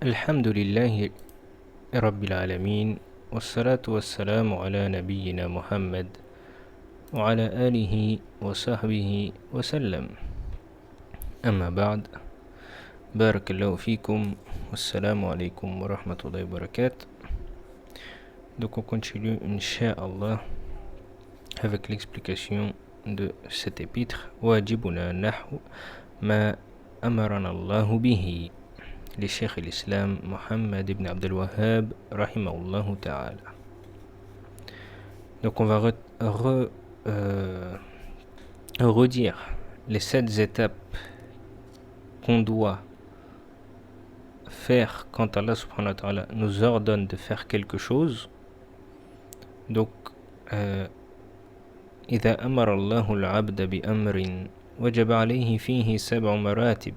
الحمد لله رب العالمين والصلاة والسلام على نبينا محمد وعلى آله وصحبه وسلم. أما بعد، بارك الله فيكم والسلام عليكم ورحمة الله وبركاته. Donc on continue, Inch'Allah, avec l'explication de cet épître. Wajibuna nahu ma amarana Allahu bihi. Les Cheikh l'Islam Mohammed ibn Abdel Wahhab rahimahullah ta'ala. Donc on va redire les 7 étapes qu'on doit faire quand Allah subhanahu wa ta'ala nous ordonne de faire quelque chose. Donc إذا أمر الله العبد بأمر وجب عليه فيه 7 مراتب.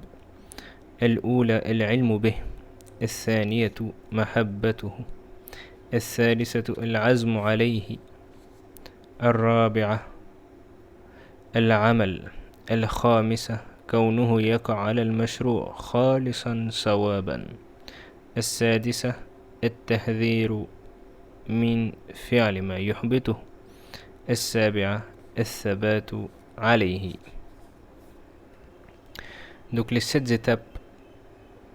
الأولى العلم به، الثانية محبته، الثالثة العزم عليه، الرابعة العمل، الخامسة كونه يقع على المشروع خالصا صوابا، السادسة التحذير من فعل ما يحبطه، السابعة الثبات عليه. Donc les 7 étapes,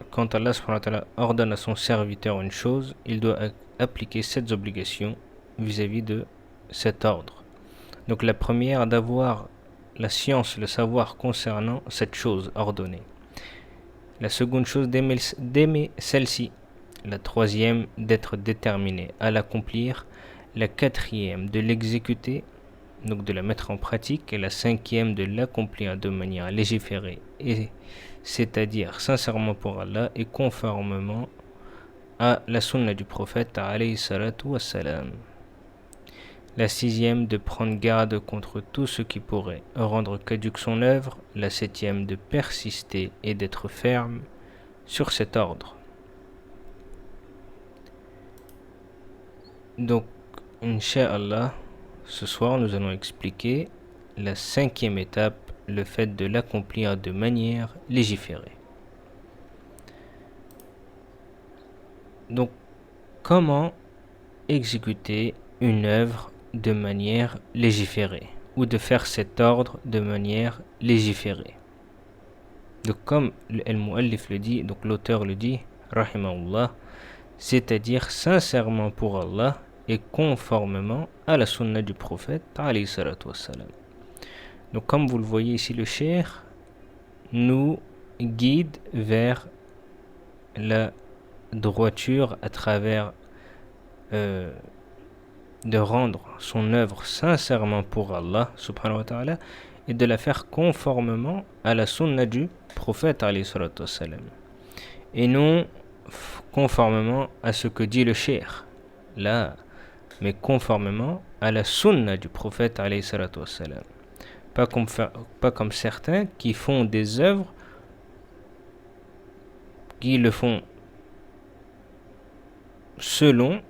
quand Allah subhanahu wa ta'ala ordonne à son serviteur une chose, il doit appliquer 7 obligations vis-à-vis de cet ordre. Donc la première, d'avoir la science, le savoir concernant cette chose ordonnée. La seconde chose, d'aimer celle-ci. La troisième, d'être déterminé à l'accomplir. La quatrième, de l'exécuter, donc de la mettre en pratique. Et la cinquième, de l'accomplir de manière légiférée, c'est-à-dire sincèrement pour Allah et conformément à la sunna du prophète alayhi salatu wassalam. La sixième, de prendre garde contre tout ce qui pourrait rendre caduque son œuvre. La septième, de persister et d'être ferme sur cet ordre. Donc, Inch'Allah, ce soir nous allons expliquer la 5e étape, le fait de l'accomplir de manière légiférée. Donc, comment exécuter une œuvre de manière légiférée, ou de faire cet ordre de manière légiférée? Donc, comme Al-Mu'allif le dit, donc l'auteur le dit, rahimahullah, c'est-à-dire sincèrement pour Allah et conformément à la sunna du prophète alayhi salatu wassalam. Donc comme vous le voyez ici, le cheikh nous guide vers la droiture à travers de rendre son œuvre sincèrement pour Allah subhanahu wa ta'ala et de la faire conformément à la sunna du prophète alayhi salatu wassalam, et non conformément à ce que dit le cheikh là, mais conformément à la sunna du prophète alayhi salatu wassalam. Pas comme certains qui font des œuvres, qui le font selon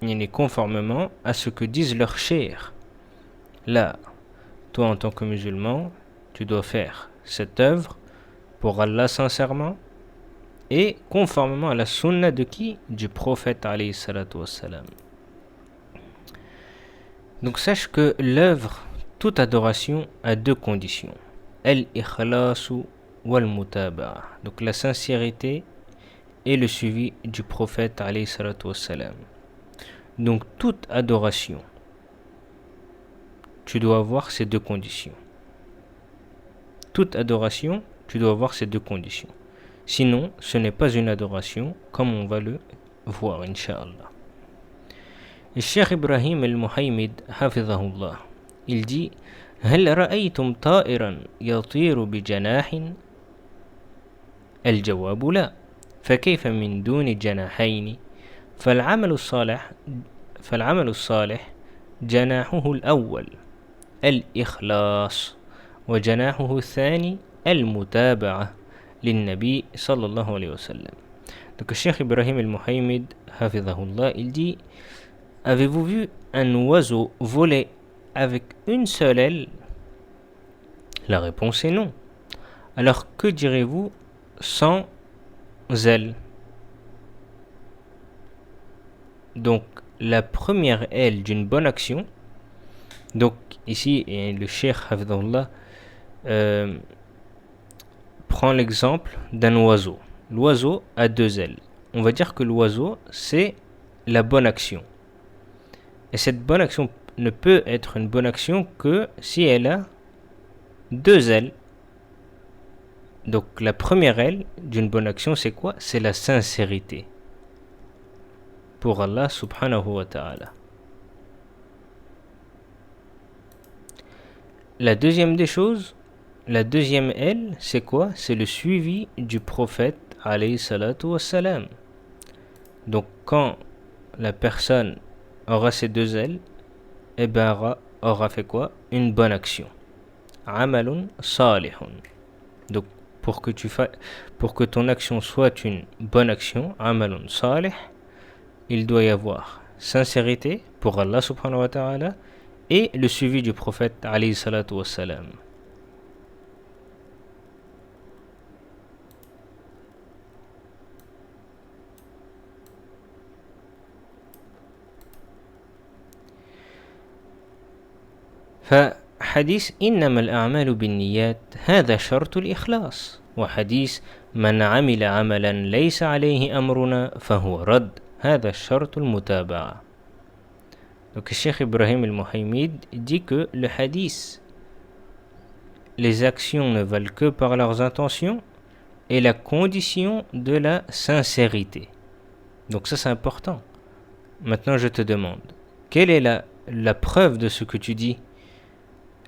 et conformément à ce que disent leurs cheikhs. Là, toi en tant que musulman, tu dois faire cette œuvre pour Allah sincèrement et conformément à la sunna de qui? Du prophète alayhi salatu wassalam. Donc sache que l'œuvre, toute adoration a 2 conditions. Al-ikhlasu wal-mutaba'a. Donc la sincérité et le suivi du prophète alayhi salatu wassalam. Donc toute adoration, tu dois avoir ces 2 conditions. Toute adoration, tu dois avoir ces 2 conditions. Sinon, ce n'est pas une adoration, comme on va le voir, Inch'Allah. Le Cheikh Ibrahim al-Muhaymid, hafidhahullah, il dit: هل رأيتم طائرا يطير بجناح؟ الجواب لا، فكيف من دون جناحين؟ فالعمل الصالح جناحه الأول الإخلاص، وجناحه الثاني المتابعة للنبي صلى الله عليه وسلم. Donc le Cheikh Ibrahim al-Muhaymid, hafidhahullah, il dit: avez-vous vu un oiseau voler avec une seule aile? La réponse est non. Alors que direz-vous sans ailes. Donc, la première aile d'une bonne action, donc ici, le Cheikh Hafidhullah prend l'exemple d'un oiseau. L'oiseau a 2 ailes. On va dire que l'oiseau, c'est la bonne action. Et cette bonne action ne peut être une bonne action que si elle a 2 ailes. Donc la première aile d'une bonne action, c'est quoi? C'est la sincérité pour Allah subhanahu wa ta'ala. La deuxième des choses, la deuxième aile, c'est quoi? C'est le suivi du prophète alayhi salatu wassalam. Donc quand la personne aura ces 2 ailes, eh ben aura fait quoi? Une bonne action. Amalun salihun. Donc pour que ton action soit une bonne action, amalun salih, il doit y avoir sincérité pour Allah subhanahu wa ta'ala et le suivi du prophète alayhi salatu wassalam. فحديث إنما الأعمال بالنيات هذا شرط الإخلاص وحديث من عمل عملا ليس عليه أمرنا فهو رد هذا الشرط المتابعة. Donc Cheikh Ibrahim al-Muhaymid dit que le hadith, les actions ne valent que par leurs intentions, est la condition de la sincérité. Donc ça c'est important. Maintenant je te demande, quelle est la preuve de ce que tu dis?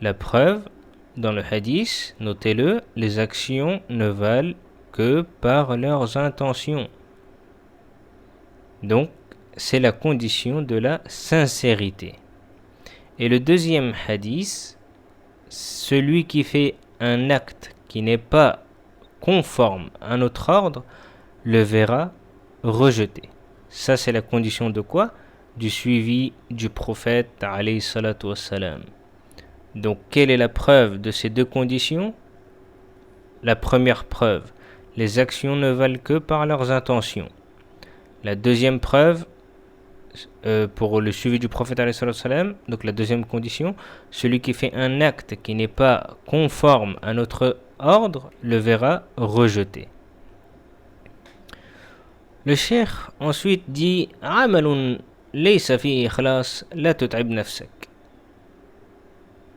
La preuve, dans le hadith, notez-le, les actions ne valent que par leurs intentions. Donc, c'est la condition de la sincérité. Et le deuxième hadith, celui qui fait un acte qui n'est pas conforme à notre ordre, le verra rejeté. Ça, c'est la condition de quoi? Du suivi du prophète, alayhi salatu wassalam. Donc, quelle est la preuve de ces 2 conditions? La première preuve, les actions ne valent que par leurs intentions. La deuxième preuve, pour le suivi du prophète alayhi salatu wassalam, donc la deuxième condition, celui qui fait un acte qui n'est pas conforme à notre ordre, le verra rejeté. Le cheikh ensuite dit عمل ليس فيه إخلاص لا تتعب نفسك.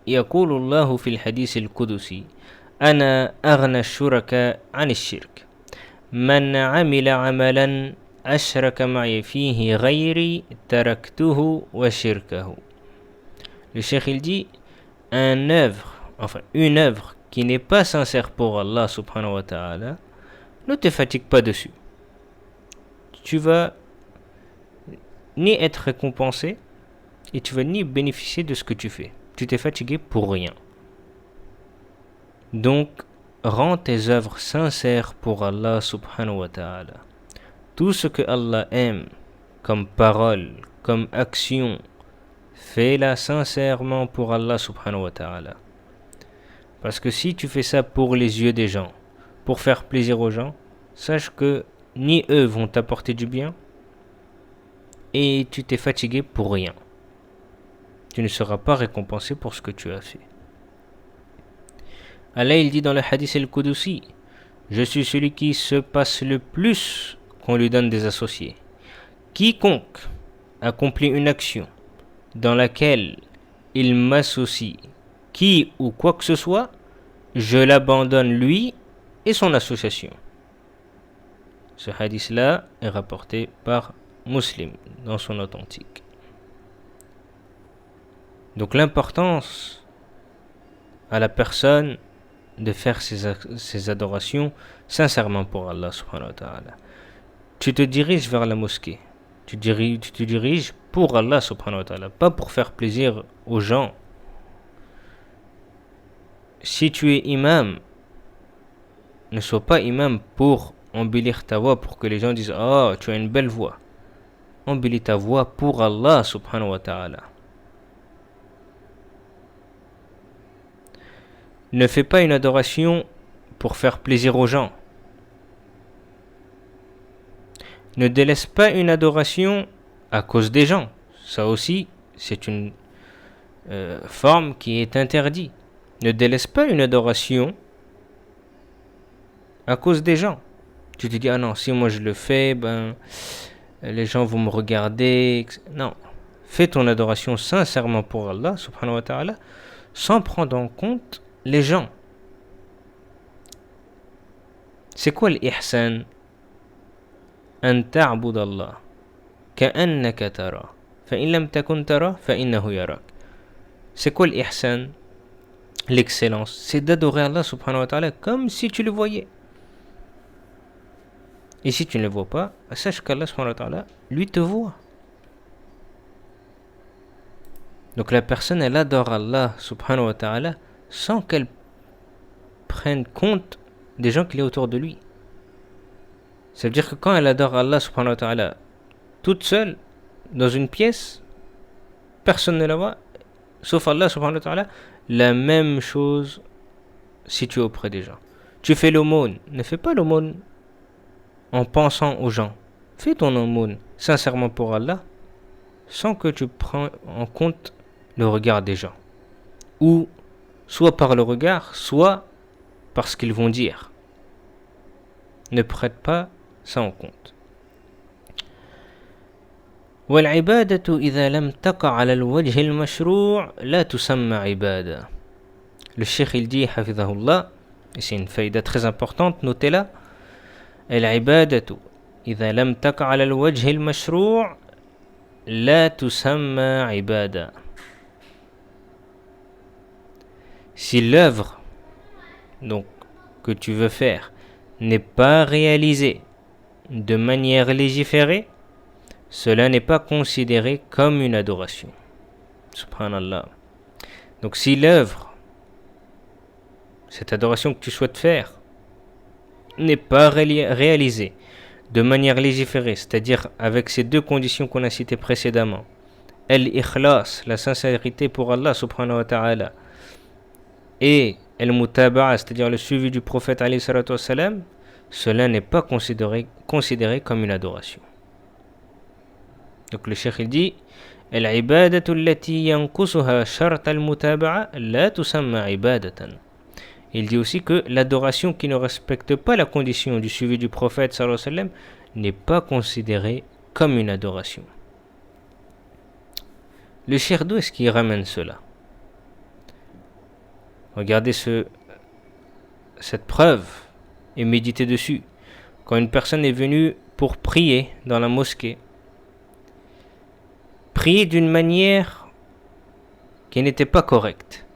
يقول الله في الحديث القدسي أنا أغنى الشركاء عن الشرك من عمل عملا أشرك معي فيه غيري تركته وشركه. Le cheikh il dit une œuvre qui n'est pas sincère pour Allah subhanahu wa ta'ala, ne te fatigue pas dessus. Tu vas ni être récompensé et tu vas ni bénéficier de ce que tu fais. Tu t'es fatigué pour rien. Donc, rends tes œuvres sincères pour Allah subhanahu wa ta'ala. Tout ce que Allah aime, comme parole, comme action, fais-la sincèrement pour Allah subhanahu wa ta'ala. Parce que si tu fais ça pour les yeux des gens, pour faire plaisir aux gens, sache que ni eux vont t'apporter du bien, et tu t'es fatigué pour rien. Tu ne seras pas récompensé pour ce que tu as fait. Allah il dit dans le hadith al-Qudusi, je suis celui qui se passe le plus qu'on lui donne des associés. Quiconque accomplit une action dans laquelle il m'associe qui ou quoi que ce soit, je l'abandonne lui et son association. Ce hadith-là est rapporté par Muslim dans son authentique. Donc l'importance à la personne de faire ses adorations sincèrement pour Allah subhanahu wa ta'ala. Tu te diriges vers la mosquée. Tu te diriges pour Allah subhanahu wa ta'ala, pas pour faire plaisir aux gens. Si tu es imam, ne sois pas imam pour embellir ta voix, pour que les gens disent « Oh, tu as une belle voix ». Embellis ta voix pour Allah subhanahu wa ta'ala. Ne fais pas une adoration pour faire plaisir aux gens. Ne délaisse pas une adoration à cause des gens. Ça aussi, c'est une forme qui est interdite. Ne délaisse pas une adoration à cause des gens. Tu te dis, ah non, si moi je le fais, ben, les gens vont me regarder. Non. Fais ton adoration sincèrement pour Allah, subhanahu wa ta'ala, sans prendre en compte les gens. C'est quoi l'ihsan? An ta'bud Allah ka'annaka tara fa in lam takun tara fa innahu yarak. C'est quoi l'ihsan? L'excellence, c'est d'adorer Allah subhanahu wa ta'ala comme si tu le voyais. Et si tu ne le vois pas, sache qu'Allah subhanahu wa ta'ala, lui te voit. Donc la personne, elle adore Allah subhanahu wa ta'ala sans qu'elle prenne compte des gens qu'il y a autour de lui. Ça veut dire que quand elle adore Allah subhanahu wa ta'ala toute seule, dans une pièce, personne ne la voit, sauf Allah subhanahu wa ta'ala, la même chose si tu es auprès des gens. Tu fais l'aumône, ne fais pas l'aumône en pensant aux gens. Fais ton aumône sincèrement pour Allah, sans que tu prends en compte le regard des gens. Ou soit par le regard, soit par ce qu'ils vont dire. Ne prête pas ça en compte. والعبادة إذا لم تقع على الوجه المشروع لا تسمى عبادة. Le cheikh il dit حفظه الله, et c'est une faïda très importante, notez-la. العبادة إذا لم تقع على الوجه المشروع لا تسمى عبادة. Si l'œuvre donc que tu veux faire n'est pas réalisée de manière légiférée, cela n'est pas considéré comme une adoration. Subhanallah. Donc si l'œuvre, cette adoration que tu souhaites faire, n'est pas réalisée de manière légiférée, c'est-à-dire avec ces deux conditions qu'on a citées précédemment, al-ikhlas, la sincérité pour Allah subhanahu wa ta'ala, et al-mutaba'a, c'est-à-dire le suivi du prophète alayhi salatu wassalam, cela n'est pas considéré comme une adoration. Donc le cheikh il dit العبادة التي ينقصها شرط المتابعة لا تسمى عبادة. Il dit aussi que l'adoration qui ne respecte pas la condition du suivi du prophète sallallahu alayhi wa sallam n'est pas considérée comme une adoration. Le cheikh d'où est-ce qu'il ramène cela? Regardez cette preuve et méditez dessus. Quand une personne est venue pour prier dans la mosquée, prier d'une manière qui n'était pas correcte,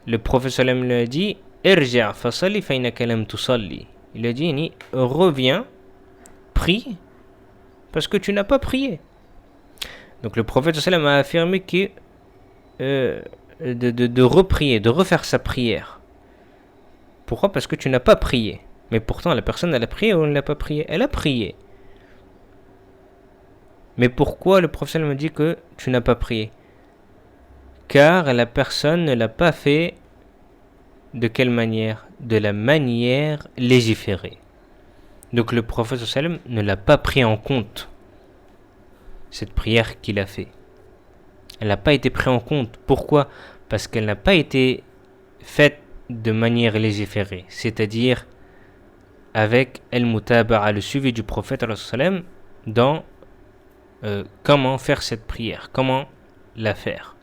le prophète sallam lui a dit Irja' fasalli fa innaka lam tusalli. Il a dit reviens, prie parce que tu n'as pas prié. Donc le prophète sallam a affirmé que de reprier, de refaire sa prière. Pourquoi? Parce que tu n'as pas prié. Mais pourtant la personne elle a prié ou elle n'a pas prié? Elle a prié. Mais pourquoi le prophète me dit que tu n'as pas prié? Car la personne ne l'a pas fait de quelle manière? De la manière légiférée. Donc le prophète sallam ne l'a pas pris en compte, cette prière qu'il a fait. Elle n'a pas été prise en compte. Pourquoi? Parce qu'elle n'a pas été faite de manière légiférée, c'est-à-dire avec al-mutaba'a, le suivi du prophète sallam dans comment faire cette prière, comment la faire.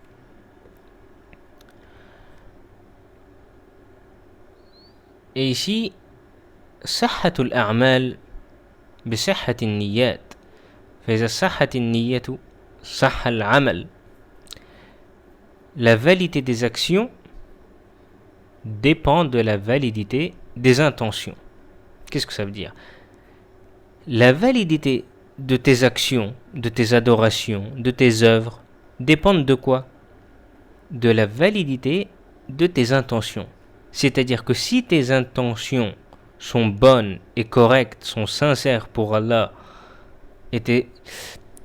Et ici, صحة الأعمال بصحة النيات. فإذا صحت النية صح العمل. La validité des actions dépend de la validité des intentions. Qu'est-ce que ça veut dire? La validité de tes actions, de tes adorations, de tes œuvres dépendent de quoi? De la validité de tes intentions. C'est-à-dire que si tes intentions sont bonnes et correctes, sont sincères pour Allah, et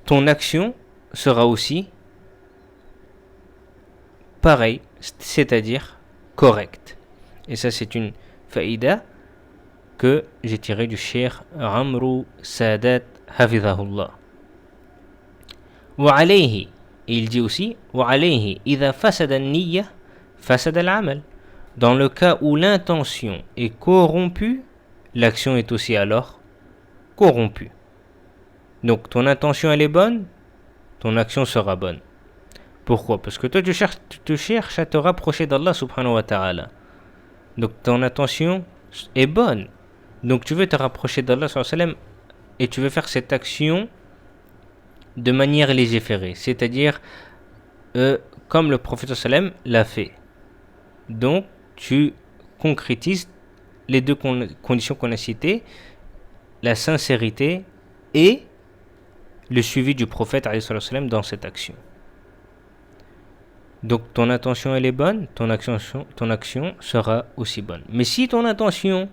ton action sera aussi pareille, c'est-à-dire correcte. Et ça c'est une faïda que j'ai tirée du cheikh Amrou Sadat hafidhahullah. Wa alayhi, il dit aussi wa alayhi idha fasada an-niyya fasada al-amal. Dans le cas où l'intention est corrompue, l'action est aussi alors corrompue. Donc ton intention elle est bonne, ton action sera bonne. Pourquoi? Parce que toi tu cherches à te rapprocher d'Allah subhanahu wa ta'ala. Donc ton intention est bonne. Donc tu veux te rapprocher d'Allah sallallahu alayhi wa sallam et tu veux faire cette action de manière légiférée, c'est-à-dire comme le prophète sallallahu alayhi wa sallam l'a fait. Donc tu concrétises les deux conditions qu'on a citées, la sincérité et le suivi du prophète alayhi salam dans cette action. Donc ton intention elle est bonne, ton action sera aussi bonne. Mais si ton intention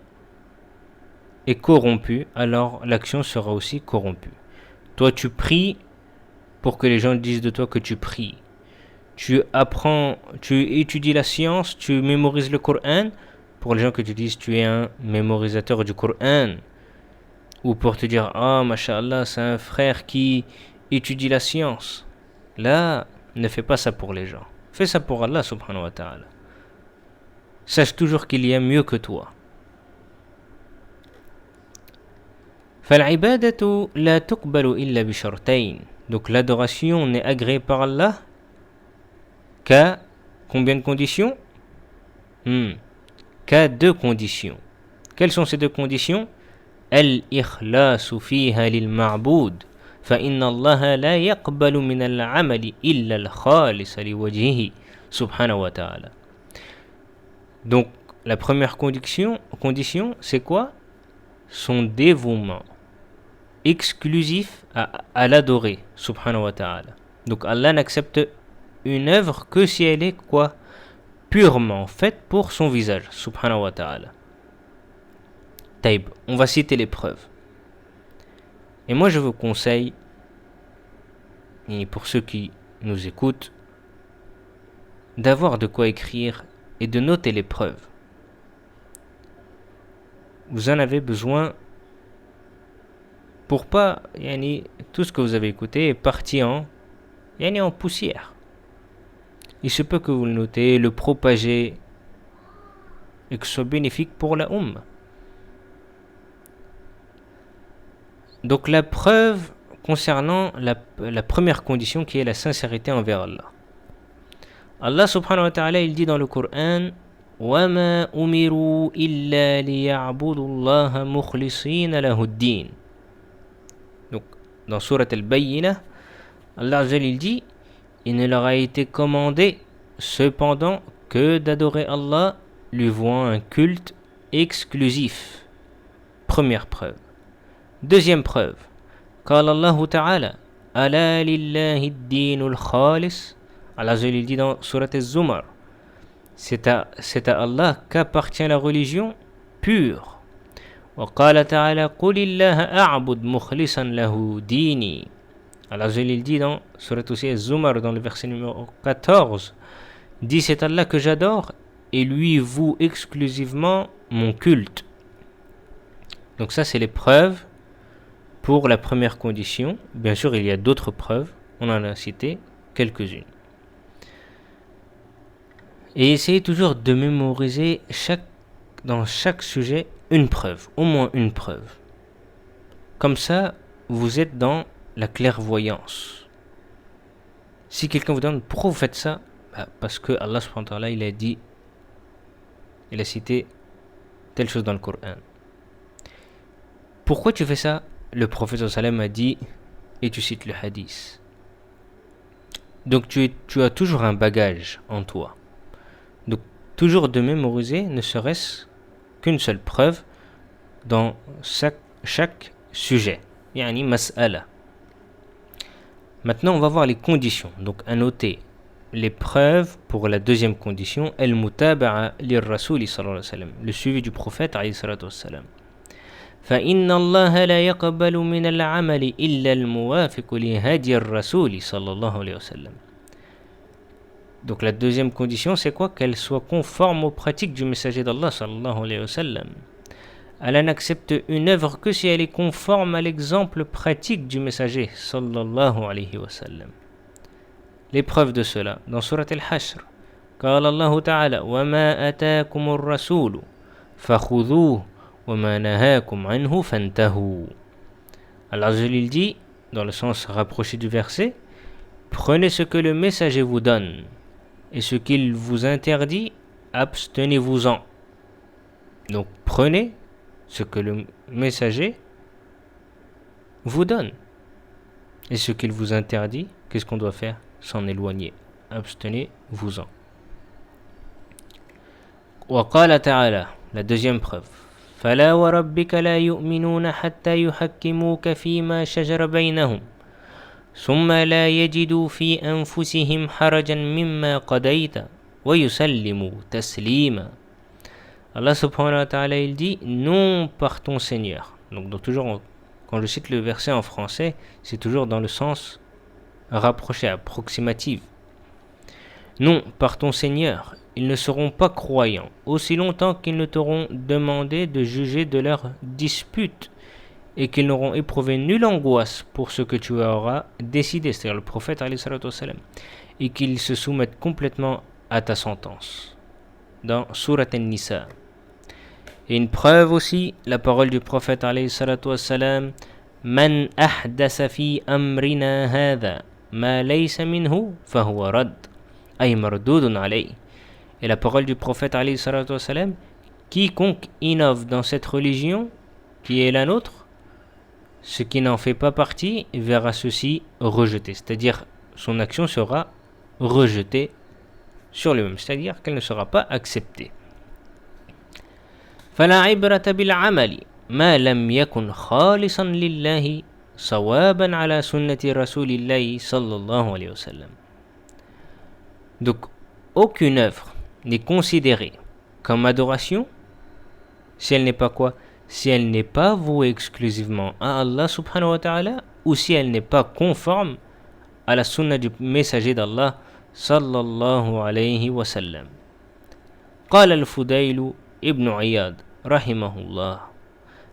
est corrompue, alors l'action sera aussi corrompue. Toi tu pries pour que les gens disent de toi que tu pries. Tu apprends, tu étudies la science, tu mémorises le Coran pour les gens que tu dises tu es un mémorisateur du Coran. Ou pour te dire ah mashallah c'est un frère qui étudie la science. Là, ne fais pas ça pour les gens. Fais ça pour Allah subhanahu wa ta'ala. Sache toujours qu'il y a mieux que toi. فالعبادة لا تقبل إلا بشرطين. Donc l'adoration n'est agréée par Allah qu'à combien de conditions? Qu'à deux conditions. Quelles sont ces deux conditions? الإخلاص فيها للمعبود فإن الله لا يقبل من العمل إلا الخالص لوجهه سبحانه وتعالى. Donc la première condition c'est quoi? Son dévouement exclusif à l'adorer subhanahu wa ta'ala. Donc Allah n'accepte une œuvre que si elle est quoi? Purement faite pour son visage subhanahu wa ta'ala. Taïb, on va citer les preuves. Et moi je vous conseille, et pour ceux qui nous écoutent, d'avoir de quoi écrire et de noter les preuves. Vous en avez besoin pour pas, tout ce que vous avez écouté est parti en poussière. Il se peut que vous le notez, le propagez et que ce soit bénéfique pour la Ummah. Donc la preuve concernant la première condition qui est la sincérité envers Allah. Allah subhanahu wa ta'ala il dit dans le Coran وَمَا أُمِرُوا إِلَّا لِيَعْبُدُوا اللَّهَ مُخْلِصِينَ لَهُ الدِّينَ. Donc dans Surat Al-Bayyinah, Allah il dit il ne leur a été commandé cependant que d'adorer Allah lui vouant un culte exclusif. Première preuve. Deuxième preuve, قال الله تعالى ألا لله الدين الخالص. Allah il dit dans Surat Az-Zumar, c'est à Allah qu'appartient la religion pure. وقال تعالى قل الله أعبد مخلصا له ديني. Allah il dit dans Surat Az-Zumar dans le verset numéro 14, dit c'est Allah que j'adore et lui voue exclusivement mon culte. Donc ça c'est les preuves pour la première condition. Bien sûr, il y a d'autres preuves. On en a cité quelques-unes. Et essayez toujours de mémoriser dans chaque sujet une preuve, au moins une preuve. Comme ça, vous êtes dans la clairvoyance. Si quelqu'un vous demande pourquoi vous faites ça, parce que Allah subhanahu wa ta'ala, il a cité telle chose dans le Coran. Pourquoi tu fais ça? Le prophète sallam a dit, et tu cites le hadith. Donc tu as toujours un bagage en toi. Donc toujours de mémoriser ne serait-ce qu'une seule preuve dans chaque sujet. Yani mas'ala. Maintenant on va voir les conditions. Donc à noter les preuves pour la deuxième condition, al-mutaba'a lir-rasouli sallallahu alayhi wa sallam, le suivi du prophète alayhi salatu wa sallam. فإن الله لا يقبل من العمل إلا الموافق لهدي الرسول صلى الله عليه وسلم. Donc la deuxième condition c'est quoi? Qu'elle soit conforme aux pratiques du messager d'Allah sallallahu alayhi wa sallam. Allah n'accepte une œuvre que si elle est conforme à l'exemple pratique du messager sallallahu alayhi wa sallam. Les preuves de cela dans Surat Al-Hashr. قال الله تعالى وما أتاكم الرسول فخذوه وما نهاكم عنه فانتهوا. Allah il dit, dans le sens rapproché du verset, prenez ce que le messager vous donne et ce qu'il vous interdit, abstenez-vous-en. Donc prenez ce que le messager vous donne et ce qu'il vous interdit, qu'est-ce qu'on doit faire? S'en éloigner. Abstenez-vous-en. وقال تعالى, la deuxième preuve, فلا وربك لا يؤمنون حتى يحكموك فيما شجر بينهم ثم لا يجدوا في أنفسهم حرجا مما قضيت ويسلموا تسليما. Allah subhanahu wa ta'ala il dit non par ton Seigneur. Donc toujours quand je cite le verset en français, c'est toujours dans le sens rapproché, approximatif. Non par ton Seigneur, ils ne seront pas croyants aussi longtemps qu'ils ne t'auront demandé de juger de leurs disputes et qu'ils n'auront éprouvé nulle angoisse pour ce que tu auras décidé, c'est-à-dire le prophète alayhi salatu wassalam, et qu'ils se soumettent complètement à ta sentence. Dans Surat An-Nisa. Et une preuve aussi, la parole du prophète alayhi salatu wassalam, Man ahdasa fi amrina hadha ma laysa minhu fahuwa rad ay mardudun alayh. Et la parole du prophète alayhi salatu wassalam, quiconque innove dans cette religion qui est la nôtre, ce qui n'en fait pas partie verra ceci rejeté, c'est-à-dire son action sera rejetée sur lui-même, c'est-à-dire qu'elle ne sera pas acceptée. فلا عبرة بالعمل ما لم يكن خالصا لله صوابا على سنة رسول الله صلى الله عليه وسلم. Donc aucune œuvre n'est considérée comme adoration si elle n'est pas quoi? Si elle n'est pas vouée exclusivement à Allah subhanahu wa ta'ala ou si elle n'est pas conforme à la sunna du messager d'Allah sallallahu alayhi wa sallam. قال الفضيل ابن عياض رحمه الله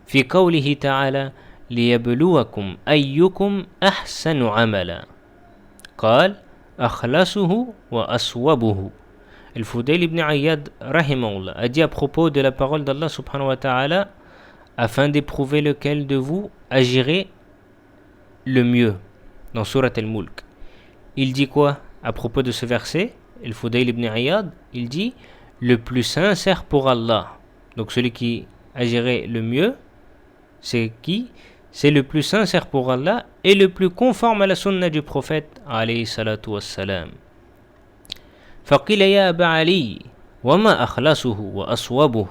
في قوله تعالى ليبلوكم أيكم أحسن عملا قال أخلصه وأصوبه. الفضيل ibn Ayyad rahimahullah a dit à propos de la parole d'Allah subhanahu wa ta'ala afin d'éprouver lequel de vous agirait le mieux dans Surat Al-Mulk. Il dit quoi à propos de ce verset? Al-Fudayl ibn Ayyad, il dit le plus sincère pour Allah. Donc celui qui agirait le mieux, c'est qui? C'est le plus sincère pour Allah et le plus conforme à la sunna du prophète alayhi salatu wassalam. فقيل يا أبا علي وما أخلصه وأصوبه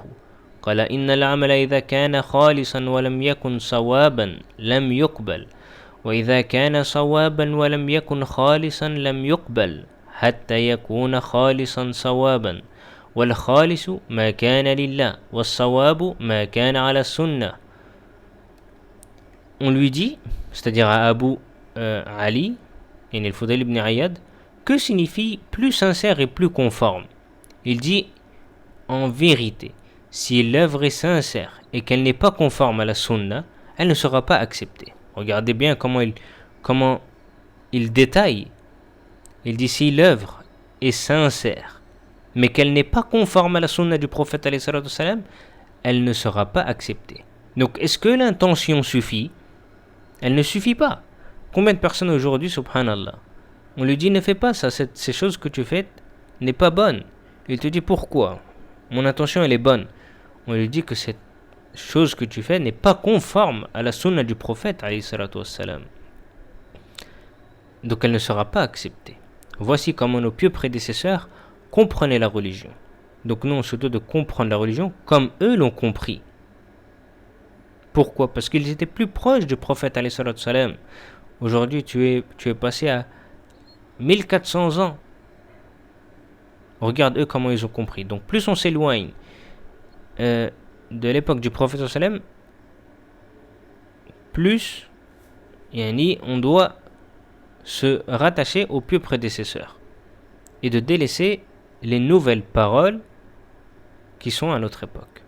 قال إن العمل إذا كان خالصا ولم يكن صوابا لم يقبل وإذا كان صوابا ولم يكن خالصا لم يقبل حتى يكون خالصا صوابا والخالص ما كان لله والصواب ما كان على السنة. On lui dit, c'est-à-dire à Abu Ali, et Al-Fudayl ibn Ayyad, que signifie plus sincère et plus conforme? Il dit, en vérité, si l'œuvre est sincère et qu'elle n'est pas conforme à la sunna, elle ne sera pas acceptée. Regardez bien comment il détaille. Il dit, si l'œuvre est sincère, mais qu'elle n'est pas conforme à la sunna du prophète alayhi salatu wassalam, elle ne sera pas acceptée. Donc, est-ce que l'intention suffit? Elle ne suffit pas. Combien de personnes aujourd'hui, subhanallah, on lui dit ne fais pas ça, ces choses que tu fais n'est pas bonne. Il te dit pourquoi? Mon intention elle est bonne. On lui dit que cette chose que tu fais n'est pas conforme à la sunna du prophète alayhi salatu wassalam. Donc elle ne sera pas acceptée. Voici comment nos pieux prédécesseurs comprenaient la religion. Donc nous on se doit de comprendre la religion comme eux l'ont compris. Pourquoi? Parce qu'ils étaient plus proches du prophète alayhi salatu wassalam. Aujourd'hui tu es passé à 1400 ans. Regarde eux comment ils ont compris. Donc plus on s'éloigne de l'époque du prophète sallam, plus on doit se rattacher aux pieux prédécesseurs et de délaisser les nouvelles paroles qui sont à notre époque.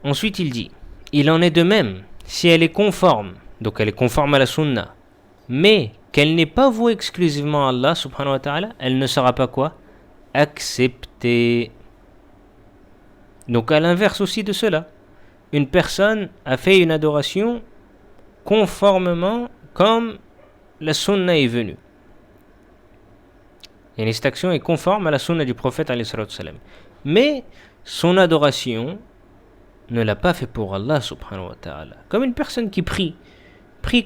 Ensuite, il dit, il en est de même si elle est conforme, donc elle est conforme à la sunna, mais qu'elle n'est pas vouée exclusivement à Allah subhanahu wa ta'ala, elle ne sera pas quoi? Acceptée. Donc à l'inverse aussi de cela, une personne a fait une adoration conformément comme la sunna est venue. Et cette action est conforme à la sunna du prophète alayhi salatu wassalam. Mais son adoration ne l'a pas fait pour Allah subhanahu wa ta'ala. Comme une personne qui prie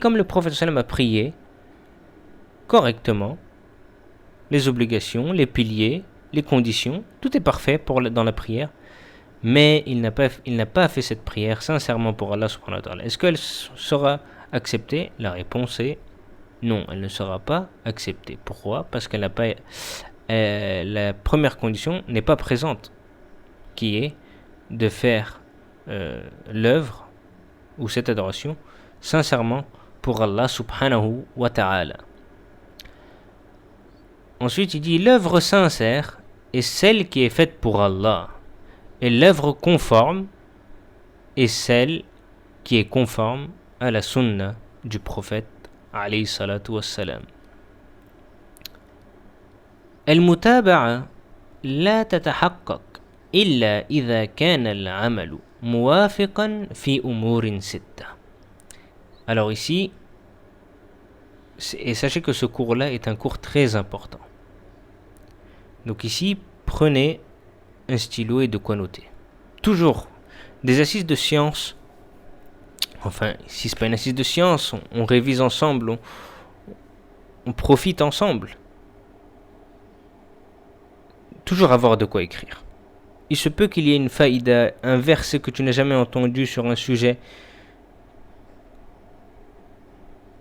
comme le prophète sallam a prié, correctement, les obligations, les piliers, les conditions, tout est parfait dans la prière, mais il n'a pas fait cette prière sincèrement pour Allah subhanahu wa ta'ala. Est-ce qu'elle sera acceptée? La réponse est non, elle ne sera pas acceptée. Pourquoi? Parce qu'elle n'a pas la première condition n'est pas présente, qui est de faire l'œuvre ou cette adoration sincèrement pour Allah subhanahu wa ta'ala. Ensuite, il dit l'œuvre sincère est celle qui est faite pour Allah, et l'œuvre conforme est celle qui est conforme à la sunna du prophète alayhi salatu wassalam. المتابعة لا تتحقق إلا إذا كان العمل موافقا في أمور ستة. Alors ici, et sachez que ce cours-là est un cours très important. Donc ici, prenez un stylo et de quoi noter. Toujours des assises de science. Enfin, si c'est pas une assise de science, on révise ensemble, on profite ensemble. Toujours avoir de quoi écrire. Il se peut qu'il y ait une faïda, un verset que tu n'as jamais entendu sur un sujet.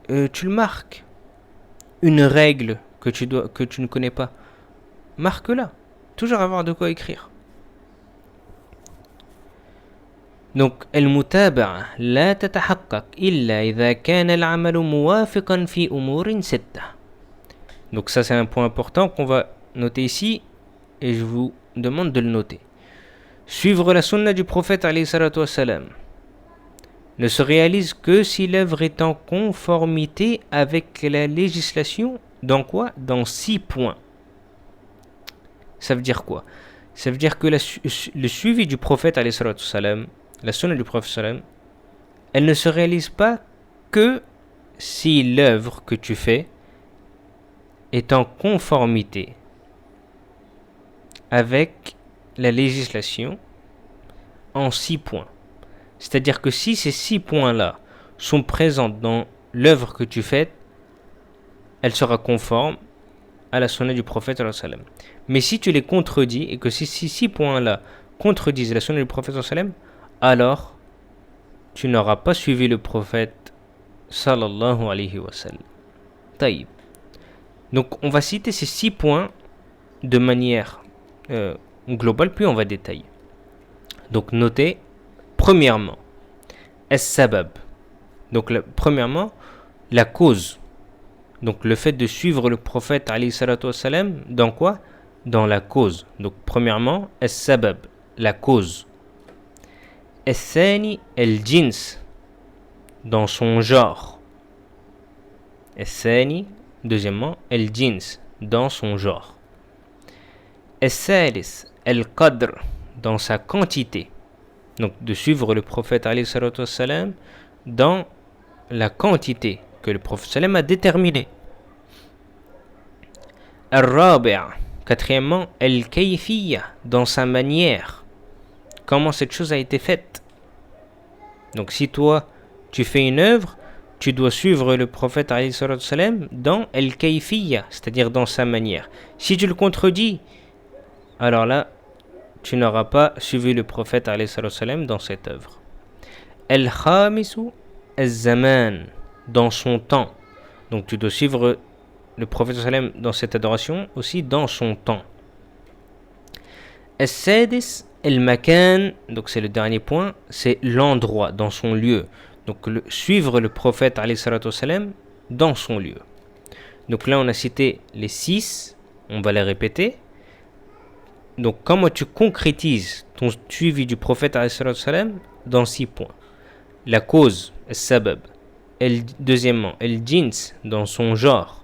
Tu le marques. Une règle que tu ne connais pas. Marque-la. Toujours avoir de quoi écrire. Donc, المتابعة لا تتحقق إلا إذا كان العمل موافقا في أمور ستة. Donc ça c'est un point important qu'on va noter ici et je vous demande de le noter. Suivre la sunna du prophète alayhi salatu wassalam ne se réalise que si l'œuvre est en conformité avec la législation. Dans quoi? Dans 6 points. Ça veut dire quoi? Ça veut dire que le suivi du prophète alayhi salatu wassalam, la sunna du prophète sallam, elle ne se réalise pas que si l'œuvre que tu fais est en conformité avec la législation en 6 points. C'est-à-dire que si ces 6 points-là sont présents dans l'œuvre que tu fais, elle sera conforme à la sunna du prophète sallallahu alayhi wa sallam. Mais si tu les contredis et que ces 6 points-là contredisent la sunna du prophète sallallahu alayhi wa sallam, alors tu n'auras pas suivi le prophète sallallahu alayhi wa sallam. Taïb. Donc on va citer ces 6 points de manière globale, puis on va détailler. Donc notez, premièrement, as-sabab. Donc premièrement, la cause. Donc le fait de suivre le prophète alayhi salatu wassalam, dans quoi? Dans la cause. Donc premièrement, as-sabab, la cause. Al-thani, al-jins, dans son genre. Al-thani, deuxièmement, al-jins, dans son genre. Al-thalith, al-qadr, dans sa quantité. Donc de suivre le prophète alayhi salatu wassalam dans la quantité que le prophète sallam a déterminée. Al-rabi', quatrièmement, al-kayfiyya, dans sa manière. Comment cette chose a été faite. Donc si toi tu fais une œuvre, tu dois suivre le prophète alayhi salatu wassalam dans al-kayfiyya, c'est-à-dire dans sa manière. Si tu le contredis, alors là tu n'auras pas suivi le prophète alayhi salatu wassalam dans cette œuvre. Al-khamisu al-zaman, dans son temps. Donc tu dois suivre le prophète sallam dans cette adoration aussi dans son temps. Al-sadis al-makan, donc c'est le dernier point, c'est l'endroit, dans son lieu. Donc suivre le prophète alayhi salatu wassalam dans son lieu. Donc là on a cité les 6, on va les répéter. Donc comment tu concrétises ton suivi du prophète alayhi salatu wassalam? dans 6 points. La cause, al-sabab. Deuxièmement, al-jins, dans son genre.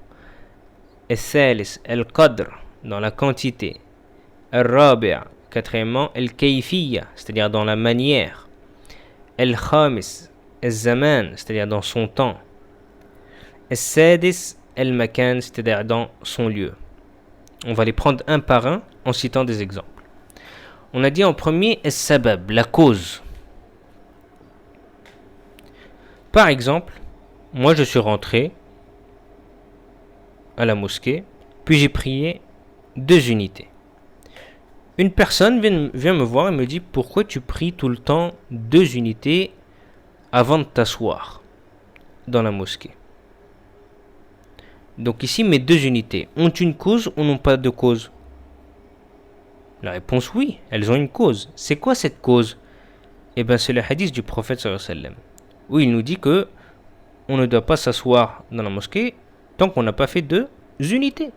Al-thalis, al-qadr, dans la quantité. Al-rabi', quatrièmement, al-kayfiyya, c'est-à-dire dans la manière. Al-khamis, al-zaman, c'est-à-dire dans son temps. Al-sadis, al-makan, c'est-à-dire dans son lieu. On va les prendre un par un en citant des exemples. On a dit en premier al-sabab, la cause. Par exemple, moi je suis rentré à la mosquée, puis j'ai prié 2 unités. Une personne vient me voir et me dit: pourquoi tu pries tout le temps 2 unités avant de t'asseoir dans la mosquée? Donc ici, mes 2 unités ont une cause ou n'ont pas de cause? La réponse oui, elles ont une cause. C'est quoi cette cause? Eh bien, c'est le hadith du prophète sallallahu alayhi wa sallam, où il nous dit que on ne doit pas s'asseoir dans la mosquée tant qu'on n'a pas fait 2 unités.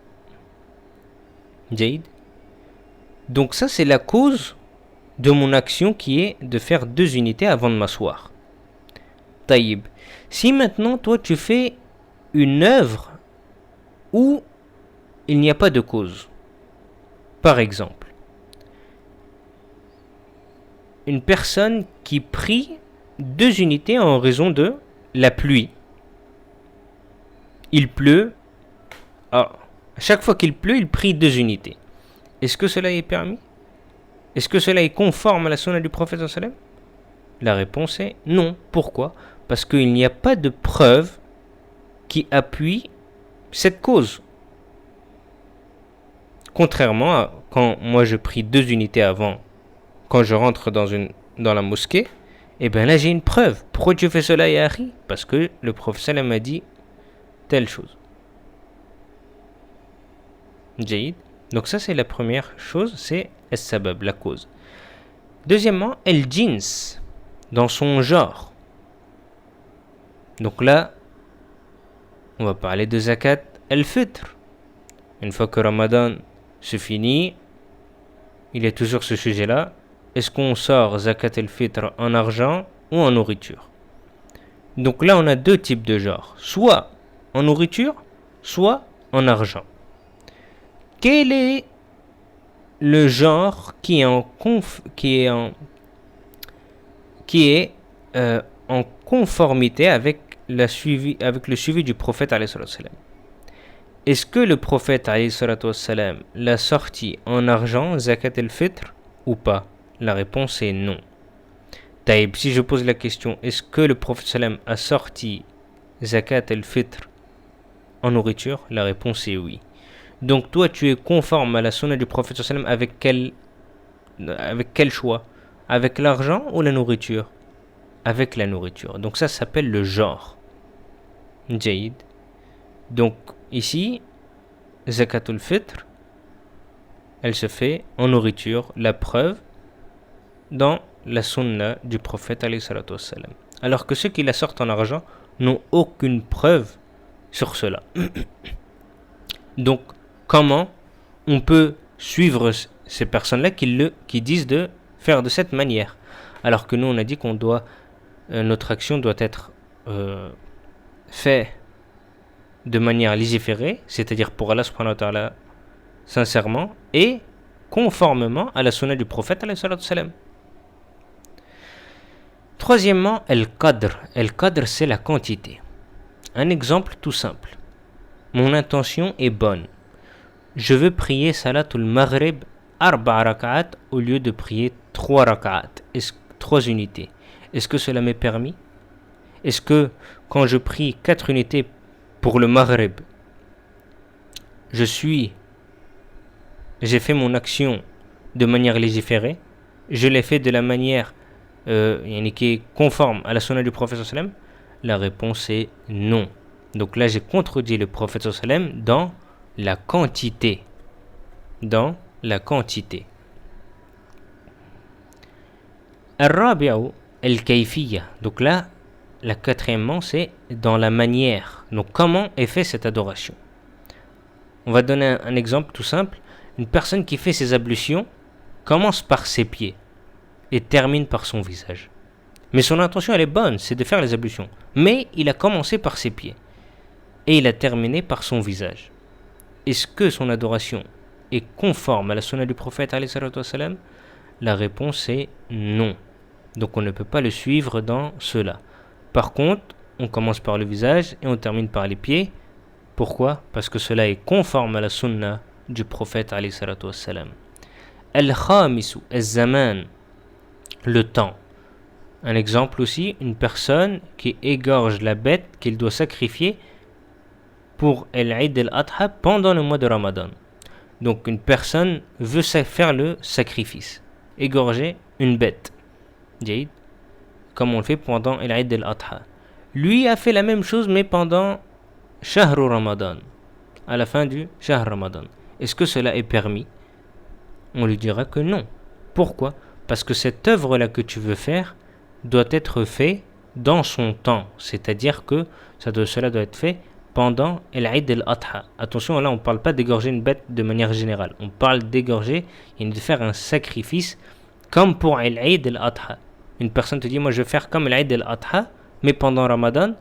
Jaïd. Donc ça, c'est la cause de mon action qui est de faire 2 unités avant de m'asseoir. Taïb. Si maintenant, toi, tu fais une œuvre où il n'y a pas de cause, par exemple, une personne qui prie 2 unités en raison de la pluie. Il pleut. À chaque fois qu'il pleut, il prie 2 unités. Est-ce que cela est permis? Est-ce que cela est conforme à la sunna du prophète sallallahu alayhi wa sallam? La réponse est non. Pourquoi? Parce qu'il n'y a pas de preuve qui appuie cette cause. Contrairement à quand moi je prie 2 unités avant, quand je rentre dans la mosquée, et bien là j'ai une preuve. Pourquoi tu fais cela, ya akhi? Parce que le prophète sallam a dit telle chose. Jaïd. Donc ça c'est la première chose, c'est as-sabab, la cause. Deuxièmement, al-jins, dans son genre. Donc là, on va parler de zakat al-fitr. Une fois que Ramadan se finit, il y a toujours ce sujet-là. Est-ce qu'on sort zakat al-fitr en argent ou en nourriture? Donc là, on a 2 types de genres. Soit en nourriture, soit en argent. Quel est le genre qui est en conformité avec le suivi du prophète alayhi salatu wassalam? Est-ce que le prophète alayhi salatu wassalam l'a sorti en argent, zakat al-fitr, ou pas? La réponse est non. Taïb, si je pose la question, est-ce que le prophète sallam a sorti zakat al-fitr en nourriture? La réponse est oui. Donc toi, tu es conforme à la sunna du prophète sallam avec quel choix? Avec l'argent ou la nourriture? Avec la nourriture. Donc ça s'appelle le genre. Jaïd. Donc ici, zakatul fitr, elle se fait en nourriture. La preuve dans la sunna du prophète alayhi salatu wassalam. Alors que ceux qui la sortent en argent n'ont aucune preuve sur cela. Donc comment on peut suivre ces personnes-là qui disent de faire de cette manière, alors que nous on a dit qu'on doit notre action doit être faite de manière légiférée, c'est-à-dire pour Allah subhanahu wa ta'ala sincèrement et conformément à la sunna du prophète alayhi salatu wassalam. Troisièmement, al-qadr. Al-qadr, c'est la quantité. Un exemple tout simple. Mon intention est bonne. Je veux prier salatul maghrib 4 rak'at au lieu de prier 3 rak'at, 3 unités. Est-ce que cela m'est permis? Est-ce que quand je prie 4 unités pour le maghrib, j'ai fait mon action de manière légiférée, je l'ai fait de la manière qui est conforme à la sunna du prophète sallam? La réponse est non. Donc là j'ai contredit le prophète sallam dans la quantité. Dans la quantité. Al-rabi'u al-kayfiyya. Donc là, la quatrièmement, c'est dans la manière. Donc comment est fait cette adoration? On va donner un exemple tout simple. Une personne qui fait ses ablutions commence par ses pieds et termine par son visage. Mais son intention, elle est bonne, c'est de faire les ablutions. Mais il a commencé par ses pieds. Et il a terminé par son visage. Est-ce que son adoration est conforme à la sunna du prophète alayhi salatu wassalam? La réponse est non. Donc on ne peut pas le suivre dans cela. Par contre, on commence par le visage et on termine par les pieds. Pourquoi? Parce que cela est conforme à la sunna du prophète alayhi salatu wassalam. Al-khamisu, al-zaman, le temps. Un exemple aussi, une personne qui égorge la bête qu'il doit sacrifier pour l'Eid al-Adha pendant le mois de Ramadan. Donc une personne veut faire le sacrifice, égorger une bête, comme on le fait pendant l'Eid al-Adha. Lui a fait la même chose mais pendant Shahr Ramadan, à la fin du Shahr Ramadan. Est-ce que cela est permis? On lui dira que non. Pourquoi? Parce que cette œuvre-là que tu veux faire doit être faite dans son temps. C'est-à-dire que cela doit être fait pendant l'Eid al-Adha. Attention, là on ne parle pas d'égorger une bête de manière générale. On parle d'égorger et de faire un sacrifice comme pour l'Eid al-Adha. Une personne te dit, moi je vais faire comme l'Eid al-Adha, mais pendant Ramadan,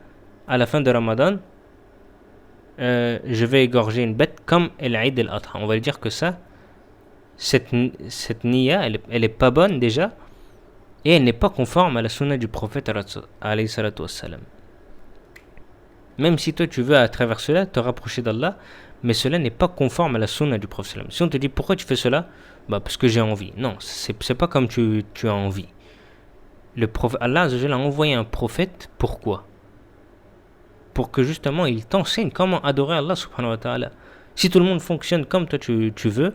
à la fin de Ramadan, je vais égorger une bête comme l'Eid al-Adha. On va lui dire que ça, cette niya, elle est pas bonne déjà, et elle n'est pas conforme à la sunna du prophète alayhi salatu wassalam. Même si toi tu veux à travers cela te rapprocher d'Allah, mais cela n'est pas conforme à la sunna du prophète. Si on te dit pourquoi tu fais cela, parce que j'ai envie. Non, c'est pas comme tu as envie. Le prophète, Allah a envoyé un prophète, pourquoi? Pour que justement il t'enseigne comment adorer Allah subhanahu wa ta'ala. Si tout le monde fonctionne comme toi tu veux,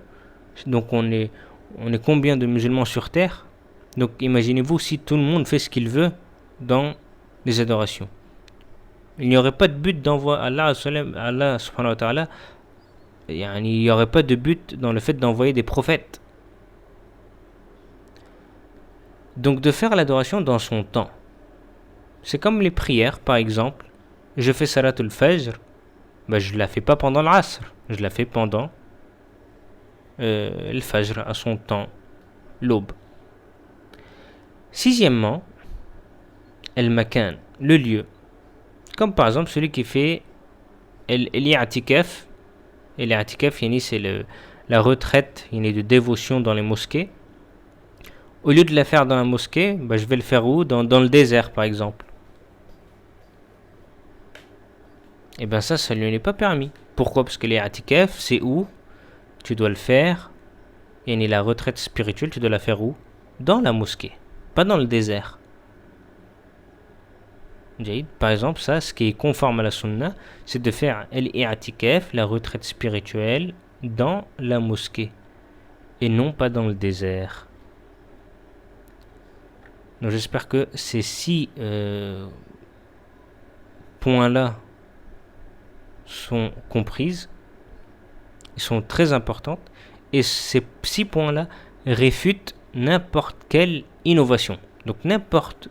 donc on est combien de musulmans sur terre? Donc imaginez-vous si tout le monde fait ce qu'il veut dans les adorations. Il n'y aurait pas de but d'envoyer Allah subhanahu wa ta'ala. Il n'y aurait pas de but dans le fait d'envoyer des prophètes. Donc de faire l'adoration dans son temps. C'est comme les prières par exemple. Je fais Salatul Fajr. Je ne la fais pas pendant l'Asr. Je la fais pendant le Fajr à son temps. L'aube. Sixièmement, el-makan, le lieu. Comme par exemple celui qui fait l'i'atikaf. Et l'i'atikaf, c'est la retraite de dévotion dans les mosquées. Au lieu de la faire dans la mosquée, je vais le faire où? Dans le désert par exemple. Et ça lui n'est pas permis. Pourquoi? Parce que l'i'atikaf, c'est où? Tu dois le faire. Et la retraite spirituelle, tu dois la faire où? Dans la mosquée, pas dans le désert. Par exemple, ça, ce qui est conforme à la sunna, c'est de faire l'i'atikaf, la retraite spirituelle, dans la mosquée et non pas dans le désert. Donc j'espère que ces 6 points-là sont comprises, ils sont très importants, et ces 6 points-là réfutent n'importe quelle innovation. Donc n'importe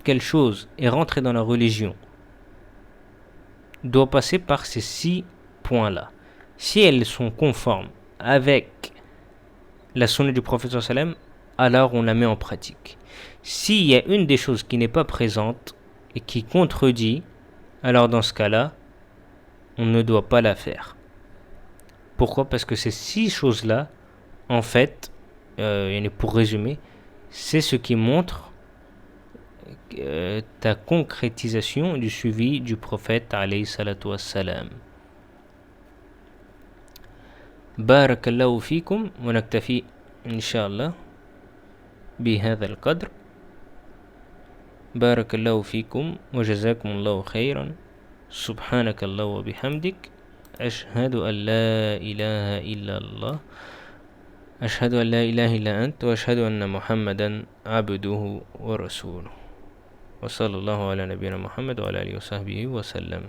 quelle chose est rentrée dans la religion doit passer par ces 6 points-là. Si elles sont conformes avec la sunna du prophète sallallahu alayhi wa sallam, alors on la met en pratique. S'il y a une des choses qui n'est pas présente et qui contredit, alors dans ce cas-là, on ne doit pas la faire. Pourquoi? Parce que ces 6 choses-là, en fait, pour résumer, c'est ce qui montre ta concrétisation du suivi du prophète alayhi salatu wassalam. بارك الله فيكم ونكتفي إن شاء الله بهذا القدر. بارك الله فيكم وجزاكم الله خيرا. سبحانك الله وبحمدك أشهد أن لا إله إلا الله أشهد أن لا إله إلا أنت وأشهد أن محمدا عبده ورسوله وصلى الله على نبينا محمد وعلى آله وصحبه وسلم.